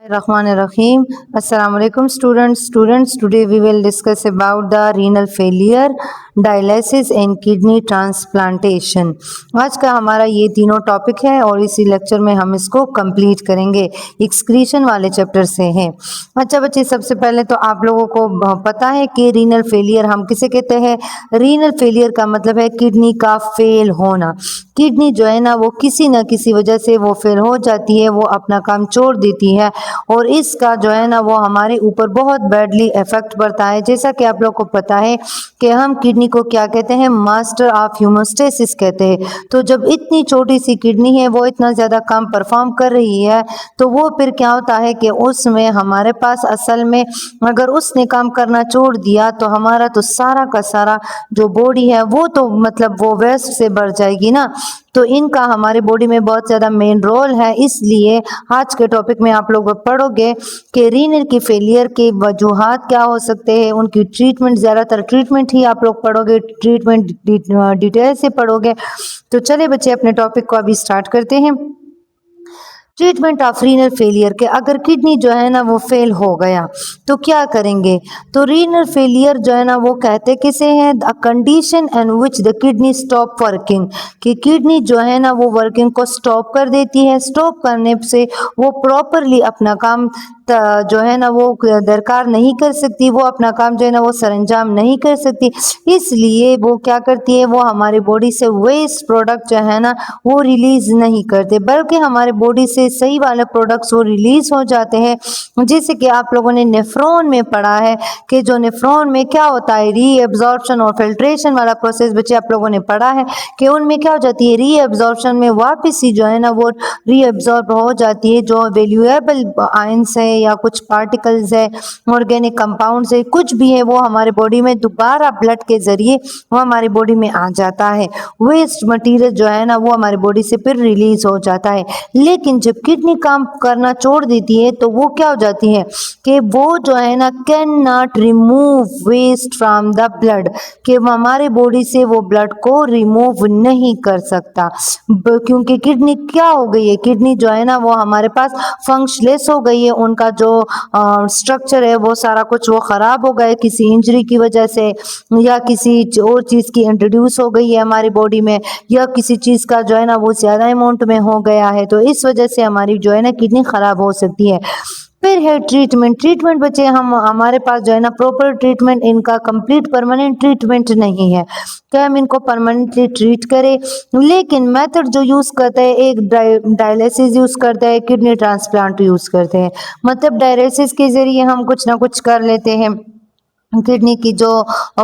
Rahim. Assalamu alaikum students. Today we will discuss about the renal failure, dialysis and kidney transplantation. आज का हमारा ये तीनों topic है और इसी लेक्चर में हम इसको कंप्लीट करेंगे। एक्सक्रीशन वाले चैप्टर से है। अच्छा बच्चे, सबसे पहले तो आप लोगों को पता है कि रीनल फेलियर हम किसे कहते हैं। रीनल फेलियर का मतलब है किडनी का फेल होना। किडनी जो है ना वो किसी न किसी वजह से वो फेल हो जाती है, वो अपना काम छोड़ देती है और इसका जो है ना वो हमारे ऊपर बहुत बैडली इफेक्ट पड़ता है। जैसा कि आप लोग को पता है कि हम किडनी को क्या कहते हैं, मास्टर ऑफ हीमोस्टेसिस कहते हैं। तो जब इतनी छोटी सी किडनी है वो इतना ज़्यादा काम परफॉर्म कर रही है तो वो फिर क्या होता है कि उसमें हमारे पास असल में अगर उसने काम करना छोड़ दिया तो हमारा तो सारा का सारा जो बॉडी है वो तो मतलब वो वेस्ट से भर जाएगी ना। तो इनका हमारे बॉडी में बहुत ज़्यादा मेन रोल है। इसलिए आज के टॉपिक में आप लोग पढ़ोगे कि रीनल की फेलियर के वजूहात क्या हो सकते हैं, उनकी ट्रीटमेंट, ज़्यादातर ट्रीटमेंट ही आप लोग पढ़ोगे, ट्रीटमेंट डिटेल से पढ़ोगे। तो चले बच्चे अपने टॉपिक को अभी स्टार्ट करते हैं। ट्रीटमेंट ऑफ रीनल फेलियर के अगर किडनी जो है ना वो फेल हो गया तो क्या करेंगे। तो रीनल फेलियर जो है ना वो कहते किसे हैं, a condition in which the kidney stop working, कि किडनी जो है ना वो वर्किंग को स्टॉप कर देती है। स्टॉप करने से वो प्रॉपरली अपना काम जो है ना वो दरकार नहीं कर सकती, वो अपना काम जो है ना वो सरंजाम नहीं कर सकती। इसलिए वो क्या करती है, वो हमारी बॉडी से वेस्ट प्रोडक्ट जो है ना वो रिलीज नहीं करते, बल्कि हमारे बॉडी से सही वाले प्रोडक्ट्स वो रिलीज हो जाते हैं। जैसे कि आप लोगों ने नेफ्रॉन में पढ़ा है कि जो नेफ्रॉन में क्या होता है, रीएब्जॉर्प्शन और फिल्ट्रेशन वाला प्रोसेस बच्चे आप लोगों ने पढ़ा है कि उनमें क्या हो जाती है, रीएब्जॉर्प्शन में वापस ही जो है ना वो रीएब्जॉर्ब हो जाती है जो वैल्यूएबल आयंस है या कुछ पार्टिकल्स है, ऑर्गेनिक कंपाउंड्स है, कुछ भी है, वो हमारे बॉडी में दोबारा ब्लड के जरिए वो हमारी बॉडी में आ जाता है। वेस्ट मटेरियल जो है ना वो हमारी बॉडी से फिर रिलीज हो जाता है। लेकिन जब किडनी काम करना छोड़ देती है तो वो क्या हो जाती है कि वो जो है ना can not remove waste from the blood, कि हमारे बॉडी से वो ब्लड को रिमूव नहीं कर सकता, क्योंकि किडनी क्या हो गई है, किडनी जो है ना वो हमारे पास फंक्शनलेस हो गई है। उनका जो स्ट्रक्चर है वो सारा कुछ वो खराब हो गया है किसी इंजरी की वजह से, या किसी और चीज़ की इंट्रोड्यूस हो गई है हमारी बॉडी में, या किसी चीज़ का जो है ना वो ज़्यादा अमाउंट में हो गया है, तो इस वजह से हमारी जो है ना किडनी ख़राब हो सकती है। फिर है ट्रीटमेंट बच्चे, हम हमारे पास जो है ना प्रॉपर ट्रीटमेंट, इनका कंप्लीट परमानेंट ट्रीटमेंट नहीं है कि हम इनको परमानेंटली ट्रीट करें। लेकिन मेथड जो यूज़ करते हैं, एक डायलिसिस यूज़ करते हैं, किडनी ट्रांसप्लांट यूज़ करते हैं। मतलब डायलिसिस के ज़रिए हम कुछ ना कुछ कर लेते हैं, किडनी की जो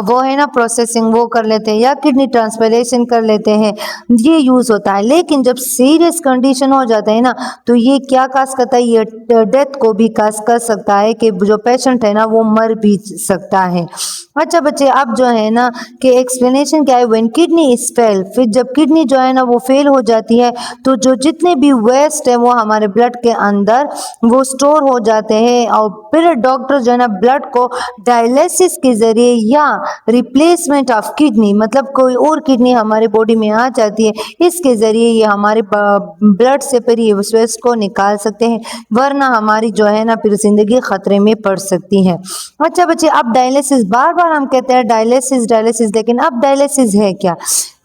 वो है ना प्रोसेसिंग वो कर लेते हैं, या किडनी ट्रांसप्लांटेशन कर लेते हैं, ये यूज़ होता है। लेकिन जब सीरियस कंडीशन हो जाता है ना तो ये क्या काज करता है, ये डेथ को भी काज कर सकता है, कि जो पेशेंट है ना वो मर भी सकता है। अच्छा बच्चे, अब जो है ना कि एक्सप्लेनेशन क्या है, व्हेन किडनी इज फेल, फिर जब किडनी जो है ना वो फेल हो जाती है तो जो जितने भी वेस्ट है वो हमारे ब्लड के अंदर वो स्टोर हो जाते हैं, और फिर डॉक्टर जो है ना ब्लड को डायलिसिस के जरिए या रिप्लेसमेंट ऑफ किडनी, मतलब कोई और किडनी हमारे बॉडी में आ जाती है, इसके जरिए ये हमारे ब्लड से फिर ये वेस्ट को निकाल सकते हैं, वरना हमारी जो है ना फिर जिंदगी खतरे में पड़ सकती है। अच्छा बच्चे, अब डायलिसिस, बार बार हम कहते हैं डायलिसिस डायलिसिस, लेकिन अब डायलिसिस है क्या।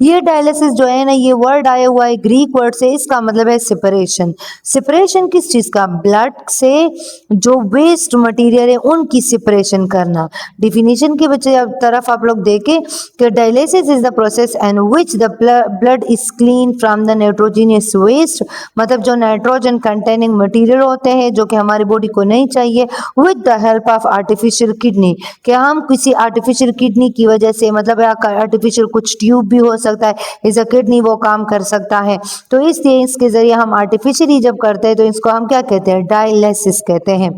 ये डायलिसिस जो है ना ये वर्ड आया हुआ है ग्रीक वर्ड से, इसका मतलब है सेपरेशन। सेपरेशन किस चीज का, ब्लड से जो वेस्ट मटेरियल है उनकी सेपरेशन करना। डिफिनीशन की तरफ आप लोग देखें कि dialysis is the process in which the blood is clean from the nitrogenous waste, मतलब जो नाइट्रोजन कंटेनिंग मटेरियल होते हैं जो कि हमारी बॉडी को नहीं चाहिए, with the help of artificial kidney, कि हम किसी आर्टिफिशियल किडनी की वजह से, मतलब आर्टिफिशियल कुछ ट्यूब भी हो सकता है, इस किडनी वो काम कर सकता है, तो इसलिए इसके जरिए हम आर्टिफिशियली जब करते हैं तो इसको हम क्या कहते हैं, डायलिसिस कहते हैं।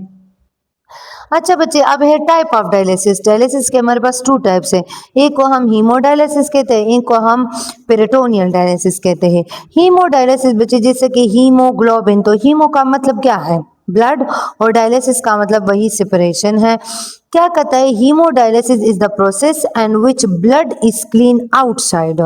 अच्छा बच्चे, अब है टाइप ऑफ डायलिसिस। डायलिसिस के हमारे पास टू टाइप्स है, एक को हम हीमोडायलिसिस कहते हैं, एक को हम पेरिटोनियल डायलिसिस कहते हैं। हीमोडायलिसिस बच्चे जैसे कि हीमोग्लोबिन, तो हीमो का मतलब क्या है, ब्लड, और डायलिसिस का मतलब वही सेपरेशन है। क्या कहता है, haemodialysis is the process and which blood is clean outside.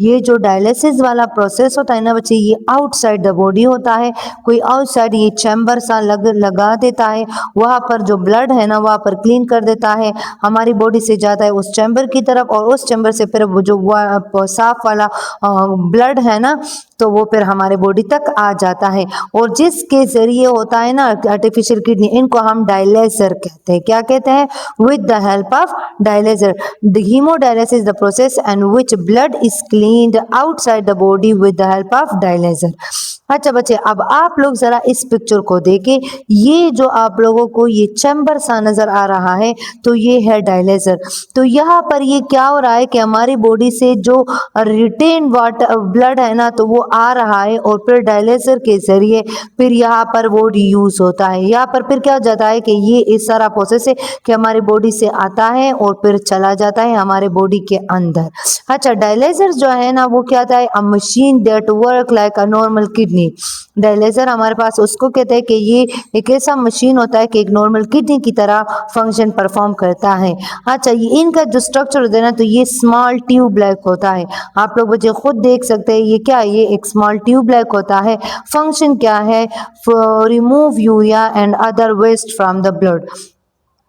ये जो डायलिसिस वाला प्रोसेस होता है ना बच्चे, ये आउटसाइड द बॉडी होता है, कोई आउटसाइड ये चैम्बर सा लगा देता है, वहाँ पर जो ब्लड है ना वहाँ पर क्लीन कर देता है, हमारी बॉडी से जाता है उस चैम्बर की तरफ, और उस चैम्बर से फिर वो जो साफ वाला ब्लड है ना तो वो फिर हमारे बॉडी तक आ जाता है, और जिसके जरिए होता है ना आर्टिफिशियल किडनी, इनको हम डायलिसर कहते हैं। क्या कहते हैं? With the help of dialyser. The hemodialysis the process and which blood is cleaned outside the body with the help of dialyser. अच्छा बच्चे, अब आप लोग जरा इस पिक्चर को देखें, ये जो आप लोगों को ये चैम्बर सा नजर आ रहा है तो ये है डायलिसर। तो यहाँ पर ये क्या हो रहा है कि हमारी बॉडी से जो रिटेन वाटर ब्लड है ना तो वो आ रहा है, और फिर डायलिसर के जरिए फिर यहाँ पर वो यूज होता है। यहाँ पर फिर क्या हो जाता है कि ये इस सारा प्रोसेस है कि हमारी बॉडी से आता है और फिर चला जाता है हमारे बॉडी के अंदर। अच्छा, डायलिसर जो है ना वो क्या होता है? A machine that work like a normal kidney. Dialyser हमारे पास उसको कहते हैं कि ये एक ऐसा मशीन होता है कि एक नॉर्मल किडनी की तरह फंक्शन परफॉर्म करता है। अच्छा, ये इनका जो स्ट्रक्चर होता है ना तो ये स्मॉल ट्यूब लाइक होता है। आप लोग बच्चे खुद देख सकते हैं ये क्या है, ये एक स्मॉल ट्यूब लाइक होता है। फंक्शन क्या है? Remove urea and other waste from the blood,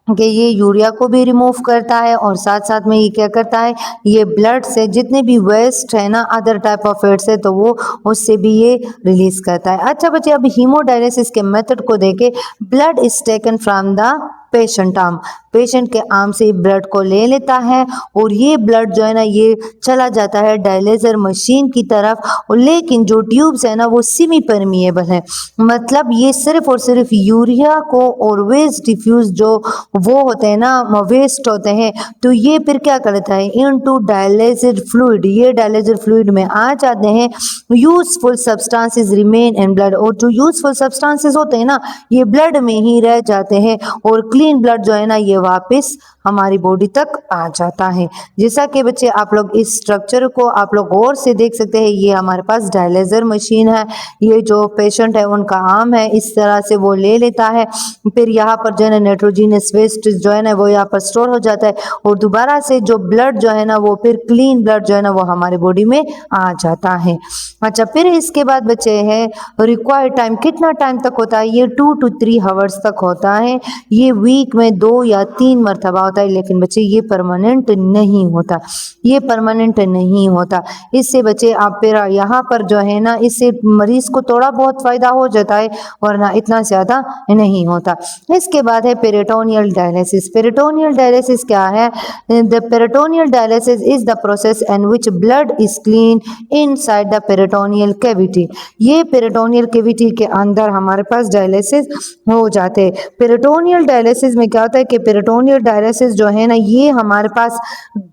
कि ये यूरिया को भी रिमूव करता है और साथ साथ में ये क्या करता है, ये ब्लड से जितने भी वेस्ट है ना अदर टाइप ऑफ फैट्स है तो वो उससे भी ये रिलीज करता है। अच्छा बच्चे, अब हीमोडायलिसिस के मेथड को देखें। Blood is taken from the patient arm, patient के आर्म से ब्लड को ले लेता है, और ये ब्लड जो है ना ये चला जाता है डायलिसर मशीन की तरफ। और लेकिन जो ट्यूब्स है ना वो सेमी परमिएबल है, मतलब ये सिर्फ और सिर्फ यूरिया को और वेस्ट डिफ्यूज जो वो होते हैं ना वेस्ट होते हैं तो ये फिर क्या करता है, इनटू डायलिसिस फ्लूइड, ये डायलिसिस फ्लूइड में आ जाते हैं। Useful substances remain in blood, और जो यूजफुल सब्सटेंसेस होते हैं ना ये ब्लड में ही रह जाते हैं, और क्लीन ब्लड जो है ना ये वापस हमारी बॉडी तक आ जाता है। जैसा कि बच्चे आप लोग इस स्ट्रक्चर को आप लोग गौर से देख सकते हैं, ये हमारे पास डायलिसर मशीन है, ये जो पेशेंट है उनका आर्म है, इस तरह से वो ले लेता है, फिर यहाँ पर जो है ना नाइट्रोजनस वेस्ट जो है ना वो यहाँ पर स्टोर हो जाता है, और दोबारा से जो ब्लड जो है ना वो फिर क्लीन ब्लड जो है ना वो हमारे बॉडी में आ जाता है। अच्छा, फिर इसके बाद बच्चे हैं रिक्वायर्ड टाइम, कितना टाइम तक होता है? ये 2 to 3 आवर्स तक होता है। ये वीक में 2 या 3 मरतबा होता है, लेकिन बच्चे ये परमानेंट नहीं होता, ये परमानेंट नहीं होता। इससे बच्चे आप फिर यहाँ पर जो है ना इससे मरीज को थोड़ा बहुत फायदा हो जाता है, वरना इतना ज्यादा नहीं होता। इसके बाद है पेरिटोनियल डायलिसिस। पेरिटोनियल डायलिसिस क्या है? The peritoneal dialysis is the process in which blood is clean inside the peritoneal cavity. ये पेरिटोनियल कैविटी के अंदर हमारे पास डायलिसिस हो जाते हैं। पेरिटोनियल डायलिसिस में क्या होता है कि पेरिटोनियल डायलिसिस जो है ना ये हमारे पास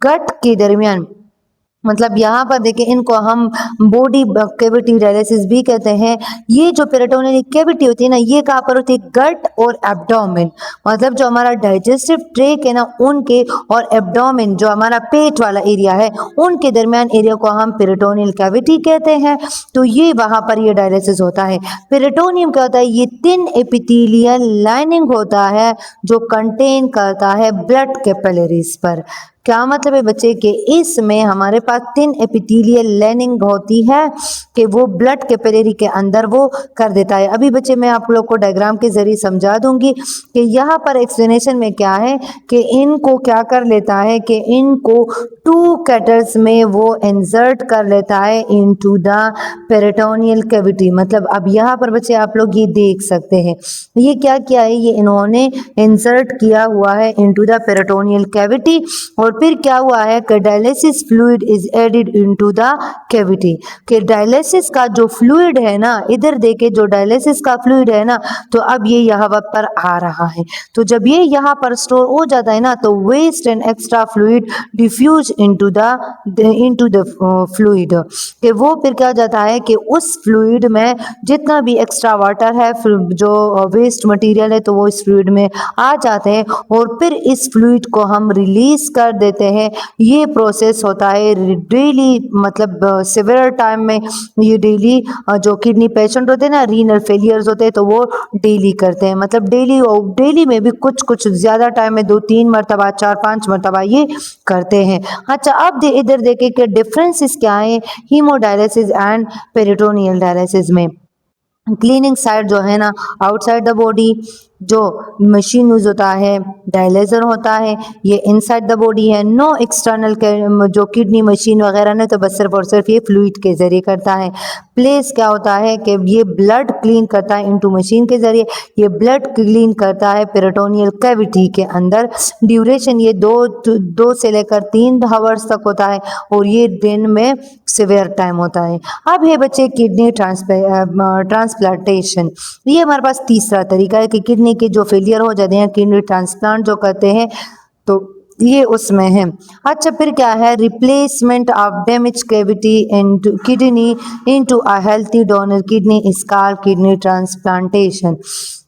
गट के दरमियान, मतलब यहाँ पर देखें इनको हम बॉडी कैविटी डायलिसिस भी कहते हैं। ये जो पेरिटोनियल कैविटी होती है ना ये कहाँ पर होती है? गट और एब्डोमेन, मतलब जो हमारा डाइजेस्टिव ट्रैक है ना उनके और एब्डोमेन जो हमारा पेट वाला एरिया है उनके दरमियान एरिया को हम पेरिटोनियल कैविटी कहते हैं। तो ये वहाँ पर ये डायलिसिस होता है। पेरिटोनियम क्या होता है? ये थिन एपिथेलियल लाइनिंग होता है जो कंटेन करता है ब्लड कैपिलरीज पर। क्या मतलब है बच्चे कि इसमें हमारे पास थिन एपिथेलियल लाइनिंग होती है कि वो ब्लड कैपिलरी के अंदर वो कर देता है। अभी बच्चे मैं आप लोग को डायग्राम के जरिए समझा दूंगी कि यहाँ पर एक्सप्लेनेशन में क्या है कि इनको क्या कर लेता है कि इनको 2 कैटल्स में वो इंसर्ट कर लेता है इनटू द पेरिटोनियल कैविटी। मतलब अब यहाँ पर बच्चे आप लोग ये देख सकते हैं ये क्या किया है, ये इन्होंने इंसर्ट किया हुआ है इनटू द पेरिटोनियल कैविटी, और फिर क्या हुआ है कि dialysis fluid is added into the cavity. कि डायलिसिस का जो फ्लूइड है ना, इधर देखे जो डायलिसिस का फ्लूइड है ना तो अब ये यहाँ पर आ रहा है। तो जब ये यहाँ पर स्टोर हो जाता है ना तो waste and extra fluid diffuse into the fluid, कि वो फिर क्या हो जाता है कि उस फ्लूइड में जितना भी एक्स्ट्रा वाटर है जो वेस्ट मटेरियल है तो वो इस फ्लूइड में आ जाते हैं, और फिर इस फ्लूइड को हम रिलीज कर देते हैं। ये प्रोसेस होता है डेली, मतलब सिवियर टाइम में ये डेली जो किडनी पेशेंट होते हैं ना, रीनल फेलियर्स होते हैं, तो वो डेली करते हैं, मतलब डेली में भी कुछ कुछ ज़्यादा टाइम में 2-3 मरतबा, 4-5 मरतबा ये करते हैं। अच्छा, अब इधर देखें कि डिफरेंसेस क्या है हीमोडायलिसिस एंड पेरिटोनियल डायलिसिस में। क्लीनिंग साइड जो है ना, आउटसाइड द बॉडी जो मशीन यूज होता है, डायलिजर होता है, ये इनसाइड द बॉडी है। नो एक्सटर्नल जो किडनी मशीन वगैरह ने, तो बस सिर्फ और सिर्फ ये फ्लूइड के जरिए करता है। प्लेस क्या होता है कि ये ब्लड क्लीन करता है इनटू मशीन के जरिए, ये ब्लड क्लीन करता है पेरिटोनियल कैविटी के अंदर। ड्यूरेशन ये दो से लेकर 3 आवर्स तक होता है और ये दिन में सिवियर टाइम होता है। अब है बच्चे किडनी ट्रांसप्लांटेशन। ये हमारे पास तीसरा तरीका है कि किडनी के जो फेलियर हो जाते हैं, किडनी ट्रांसप्लांट जो करते हैं, तो ये उसमें है। अच्छा, फिर क्या है replacement of damage cavity into kidney into a healthy donor kidney is called kidney transplantation.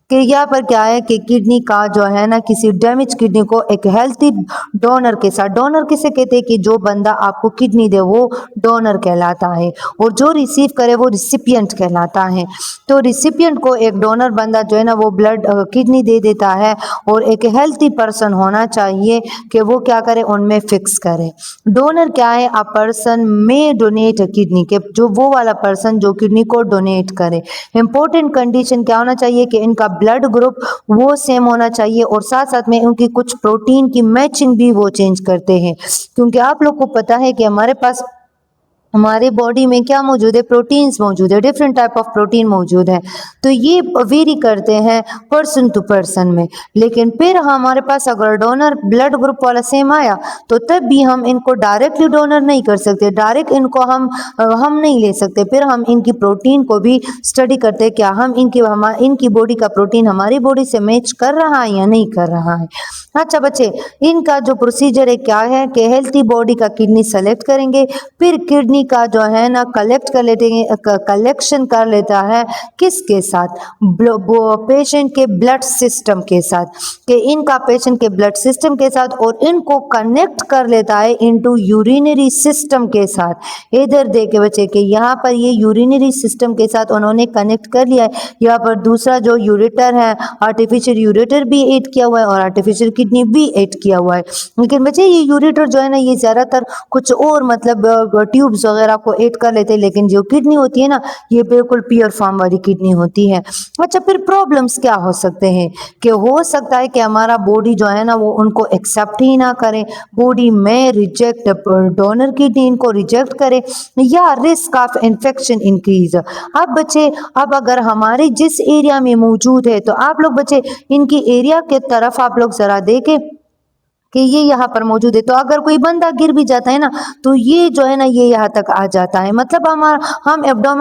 कि यहाँ पर क्या है कि किडनी का जो है ना, किसी डैमेज किडनी को एक हेल्थी डोनर के साथ, डोनर किसे कहते हैं कि जो बंदा आपको किडनी दे वो डोनर कहलाता है, और जो रिसीव करे वो रिसिपिएंट कहलाता है। तो रिसिपिएंट को एक डोनर बंदा जो है ना वो ब्लड किडनी दे देता है, और एक हेल्थी पर्सन होना चाहिए कि वो क्या करे, उनमें फिक्स करे। डोनर क्या है, अ पर्सन में डोनेट किडनी, के जो वो वाला पर्सन जो किडनी को डोनेट करे। इंपॉर्टेंट कंडीशन क्या होना चाहिए कि इनका ब्लड ग्रुप वो सेम होना चाहिए, और साथ साथ में उनकी कुछ प्रोटीन की मैचिंग भी वो चेंज करते हैं, क्योंकि आप लोग को पता है कि हमारे पास हमारे बॉडी में क्या मौजूद है, प्रोटीन्स मौजूद है, डिफरेंट टाइप ऑफ प्रोटीन मौजूद है, तो ये वेरी करते हैं पर्सन टू पर्सन में। लेकिन फिर हमारे पास अगर डोनर ब्लड ग्रुप वाला सेम आया, तो तब भी हम इनको डायरेक्टली डोनर नहीं कर सकते, डायरेक्ट इनको हम नहीं ले सकते। फिर हम इनकी प्रोटीन को भी स्टडी करते हैं, क्या हम इनकी बॉडी का प्रोटीन हमारी बॉडी से मैच कर रहा है या नहीं कर रहा है। अच्छा बच्चे, इनका जो प्रोसीजर है क्या है कि हेल्थी बॉडी का किडनी सेलेक्ट करेंगे, फिर किडनी का जो है ना कलेक्ट कर लेते हैं, कलेक्शन कर लेता है किसके साथ, पेशेंट के ब्लड सिस्टम के साथ, कि इनका पेशेंट के ब्लड सिस्टम के साथ, और इनको कनेक्ट कर लेता है इनटू यूरिनरी सिस्टम के साथ। इधर देखे बच्चे कि यहाँ पर ये यूरिनरी सिस्टम के साथ उन्होंने कनेक्ट कर लिया है। यहाँ पर दूसरा जो यूरेटर है, आर्टिफिशियल यूरेटर भी ऐड किया हुआ है और आर्टिफिशियल किडनी भी ऐड किया हुआ है। लेकिन बच्चे ये यूरेटर जो है ना, ये ज्यादातर कुछ और मतलब ट्यूब्स वगैरह को ऐड कर लेते हैं, लेकिन जो किडनी होती है ना, ये बिल्कुल प्योर फॉर्म वाली किडनी होती है। अच्छा, फिर प्रॉब्लम्स क्या हो सकते हैं कि हो सकता है कि हमारा बॉडी जो है ना वो उनको एक्सेप्ट ही ना करे, बॉडी में रिजेक्ट, डोनर किडनी इनको रिजेक्ट करे, या रिस्क ऑफ इन्फेक्शन इंक्रीज। अब बच्चे, अब अगर हमारे जिस एरिया में मौजूद है, तो आप लोग बच्चे इनकी एरिया के तरफ आप लोग जरा देखें कि ये यहाँ पर मौजूद है, तो अगर कोई बंदा गिर भी जाता है ना, तो ये जो है ना ये यहाँ तक आ जाता है, मतलब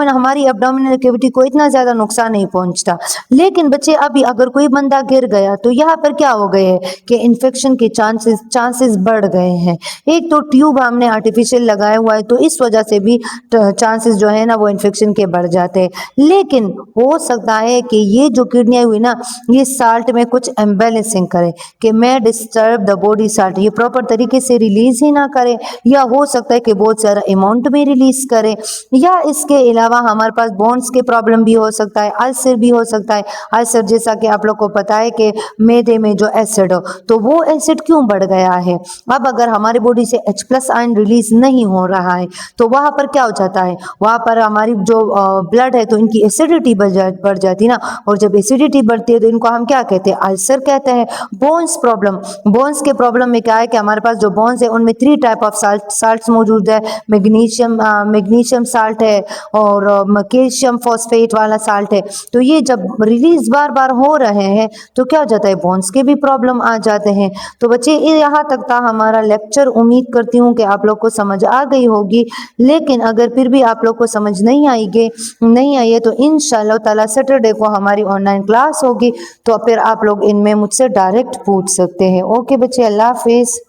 हमारी एब्डोमिनल कैविटी को इतना ज्यादा नुकसान नहीं पहुंचता। लेकिन बच्चे अभी अगर कोई बंदा गिर गया, तो यहाँ पर क्या हो गए है कि इन्फेक्शन के चांसेस बढ़ गए हैं। एक तो ट्यूब हमने आर्टिफिशियल लगाया हुआ है, तो इस वजह से भी चांसेस जो है ना वो इन्फेक्शन के बढ़ जाते हैं। लेकिन हो सकता है कि ये जो किडनियां हुई ना, ये साल्ट में कुछ एम्बेलेंसिंग करे, कि मैं डिस्टर्ब द बॉडी साल्ट, ये प्रॉपर तरीके से रिलीज ही ना करे, या हो सकता है कि बहुत सारा अमाउंट में रिलीज करे, या इसके अलावा हमारे पास बोन्स के प्रॉब्लम भी हो सकता है, अल्सर भी हो सकता है। अल्सर जैसा कि आप लोग को पता है कि मैदे में जो एसिड हो, तो वो एसिड क्यों बढ़ गया है। अब अगर हमारी बॉडी से H+ आयन रिलीज नहीं हो रहा है, तो वहां पर क्या हो जाता है, वहां पर हमारी जो ब्लड है तो इनकी एसिडिटी बढ़ जाती है ना, और जब एसिडिटी बढ़ती है तो इनको हम क्या कहते हैं, अल्सर कहते हैं। बोन्स प्रॉब्लम, बोन्स के प्रॉब्लम में क्या है कि हमारे पास जो बोन्स है उनमें 3 टाइप ऑफ साल्ट्स मौजूद है, मैग्नीशियम साल्ट है और कैल्शियम फॉस्फेट वाला साल्ट है। तो ये जब रिलीज बार बार हो रहे हैं तो क्या हो जाता है, बोन्स के भी प्रॉब्लम आ जाते हैं। तो बच्चे यहाँ तक था हमारा लेक्चर, उम्मीद करती हूँ कि आप लोग को समझ आ गई होगी। लेकिन अगर फिर भी आप लोग को समझ नहीं आई है, तो इंशाल्लाह ताला सैटरडे को हमारी ऑनलाइन क्लास होगी, तो फिर आप लोग इनमें मुझसे डायरेक्ट पूछ सकते हैं। ओके बच्चे, अल्लाह हाफिज।